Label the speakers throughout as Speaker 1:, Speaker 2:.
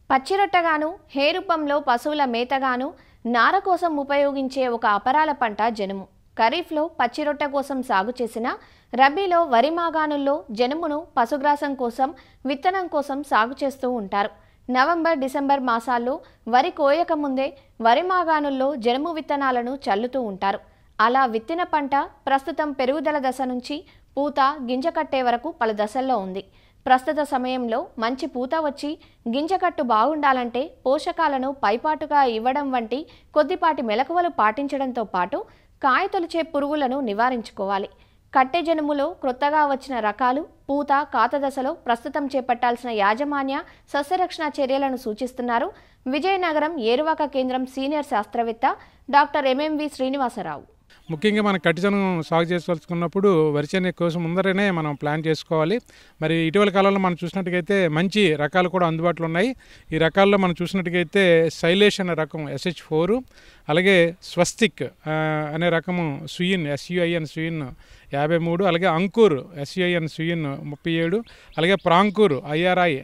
Speaker 1: పచ్చిరొట్టగాను, హే రూపంలో పశువుల మేతగాను, నార కోసం ఉపయోగించే ఒక అపరాల పంట జనుము. ఖరీఫ్లో పచ్చిరొట్ట కోసం సాగు చేసిన, రబీలో వరి మాగాణుల్లో జనుమును పశుగ్రాసం కోసం, విత్తనం కోసం సాగు చేస్తూ ఉంటారు. నవంబర్, డిసెంబర్ మాసాల్లో వరి కోయక ముందే వరి మాగాణుల్లో జనుము విత్తనాలను చల్లుతూ ఉంటారు. అలా విత్తిన పంట ప్రస్తుతం పెరుగుదల దశ నుంచి పూత, గింజ కట్టే వరకు పలు దశల్లో ఉంది. ప్రస్తుత సమయంలో మంచి పూత వచ్చి గింజకట్టు బాగుండాలంటే పోషకాలను పైపాటుగా ఇవ్వడం వంటి కొద్దిపాటి మెలకువలు పాటించడంతో పాటు కాయ తొలిచే పురుగులను నివారించుకోవాలి. కట్టె జనుములో క్రొత్తగా వచ్చిన రకాలు పూత, కాత దశలో ప్రస్తుతం చేపట్టాల్సిన యాజమాన్య సస్యరక్షణ చర్యలను సూచిస్తున్నారు విజయనగరం ఏరువాక కేంద్రం సీనియర్ శాస్త్రవేత్త డాక్టర్ ఎంఎంవి శ్రీనివాసరావు.
Speaker 2: ముఖ్యంగా మనం కట్టిజనం సాగు చేసుకోవాలనుకున్నప్పుడు వరిచేను కోసం ముందరనే మనం ప్లాన్ చేసుకోవాలి. మరి ఇటీవల కాలంలో మనం చూసినట్టుగైతే మంచి రకాలు కూడా అందుబాటులో ఉన్నాయి. ఈ రకాల్లో మనం చూసినట్టుగైతే శైలేష్ అనే రకం SH4, అలాగే స్వస్తిక్ అనే రకము సుయిన్ SUIN సుయిన్ 53, అలాగే అంకూర్ SUIN సుయిన్ 37, అలాగే ప్రాంకూర్ IRI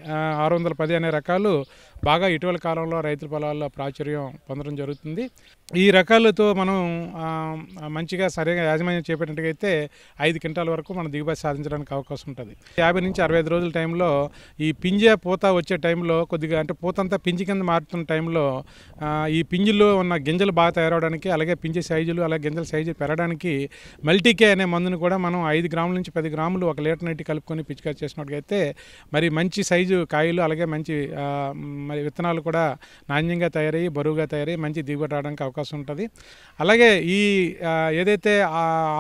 Speaker 2: 610 అనే రకాలు బాగా ఇటీవల కాలంలో రైతుల పొలాల్లో ప్రాచుర్యం పొందడం జరుగుతుంది. ఈ రకాలతో మనం మంచిగా సరిగా యాజమాన్యం చేపట్టినట్టుగైతే 5 క్వింటాల వరకు మనం దిగుబడి సాధించడానికి అవకాశం ఉంటుంది. 50 నుంచి 65 రోజుల టైంలో ఈ పింజ పూత వచ్చే టైంలో కొద్దిగా అంటే పూతంతా పింజి కింద మారుతున్న టైంలో ఈ పింజుల్లో ఉన్న గింజలు బాగా తయారవడానికి, అలాగే పింజ సైజులు అలాగే గింజల సైజు పెరగడానికి మల్టీకే అనే మందును కూడా మనం 5 గ్రాముల నుంచి 10 గ్రాములు 1 లీటర్ నీటి కలుపుకొని పిచికారి చేసినట్టుగైతే మరి మంచి సైజు కాయలు అలాగే మంచి మరి విత్తనాలు కూడా నాణ్యంగా తయారయ్యి బరువుగా తయారయ్యి మంచి దిగుబడి రావడానికి అవకాశం ఉంటుంది. అలాగే ఈ ఏదైతే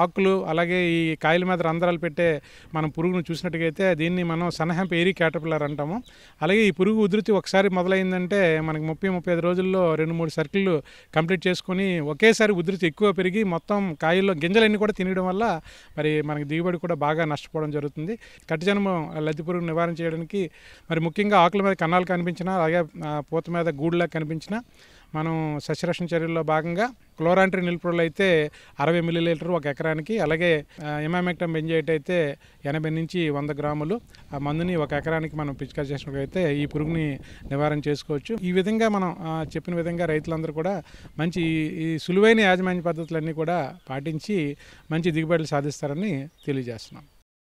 Speaker 2: ఆకులు అలాగే ఈ కాయల మీద రంధ్రాలు పెట్టే మనం పురుగును చూసినట్టుగైతే దీన్ని మనం సన్హెంప్ ఏరీ క్యాటర్పిల్లర్ అంటాము. అలాగే ఈ పురుగు ఉధృతి ఒకసారి మొదలైందంటే మనకి 30-35 రోజుల్లో 2-3 సర్కిళ్ళు కంప్లీట్ చేసుకొని ఒకేసారి ఉధృతి ఎక్కువ పెరిగి మొత్తం కాయల్లో గింజలన్నీ కూడా తినడం వల్ల మరి మనకి దిగుబడి కూడా బాగా నష్టపోవడం జరుగుతుంది. కట్టిజనము లద్దె పురుగు నివారణ చేయడానికి మరి ముఖ్యంగా ఆకుల మీద కన్నాలు కనిపించినా అలాగే పూత మీద గూడులా కనిపించినా మనం సస్యరక్షణ చర్యల్లో భాగంగా క్లోరాంట్రి నిల్పురులు అయితే 60 మిల్లీలీటర్ 1 ఎకరానికి, అలాగే ఇమామెక్టమ్ బెంజైట్ అయితే 80 నుంచి 100 గ్రాములు ఆ మందుని 1 ఎకరానికి మనం పిచికారి చేసినట్లయితే ఈ పురుగుని నివారణ చేసుకోవచ్చు. ఈ విధంగా మనం చెప్పిన విధంగా రైతులందరూ కూడా మంచి ఈ సులువైన యాజమాన్య పద్ధతులన్నీ కూడా పాటించి మంచి దిగుబడులు సాధిస్తారని తెలియజేస్తున్నాం.